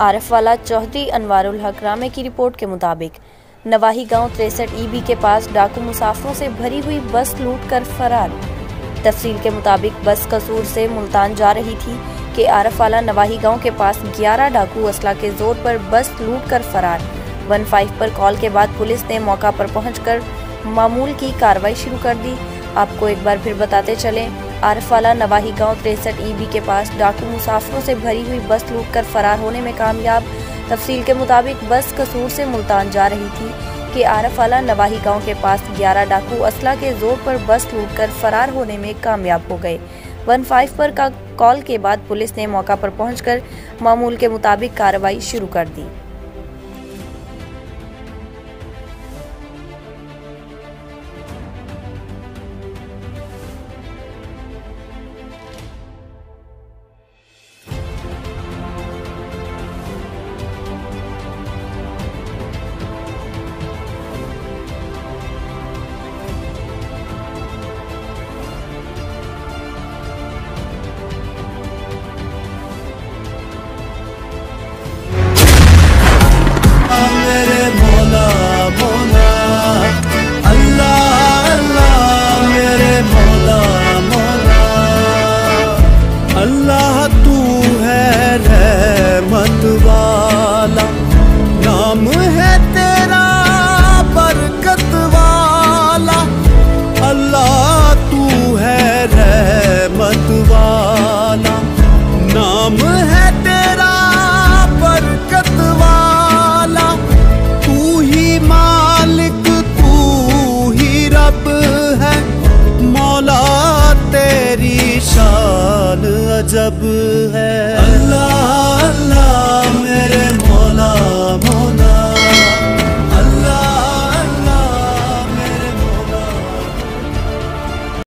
आरिफवाला चौधरी अनवारुल हक रामे की रिपोर्ट के मुताबिक नवाही गांव 63 EB के पास डाकू मुसाफिरों से भरी हुई बस लूट कर फरार। तफसील के मुताबिक बस कसूर से मुल्तान जा रही थी कि आरिफवाला नवाही गांव के पास 11 डाकू असला के जोर पर बस लूट कर फरार। 15 पर कॉल के बाद पुलिस ने मौका पर पहुंचकर मामूल की कार्रवाई शुरू कर दी। आपको एक बार फिर बताते चलें, आरिफवाला नवाही गांव 63 EB के पास डाकू मुसाफिरों से भरी हुई बस लूटकर फरार होने में कामयाब। तफसील के मुताबिक बस कसूर से मुल्तान जा रही थी कि आरिफवाला नवाही गांव के पास 11 डाकू असला के जोर पर बस लूटकर फरार होने में कामयाब हो गए। 15 पर का कॉल के बाद पुलिस ने मौका पर पहुंचकर मामूल के मुताबिक कार्रवाई शुरू कर दी। अल्लाह तू है रहमत वाला, नाम है तेरा बरकत वाला। अल्लाह तू है रहमत वाला, नाम है तेरा बरकत वाला। तू ही मालिक तू ही रब है, मौला तेरी शान अजब है।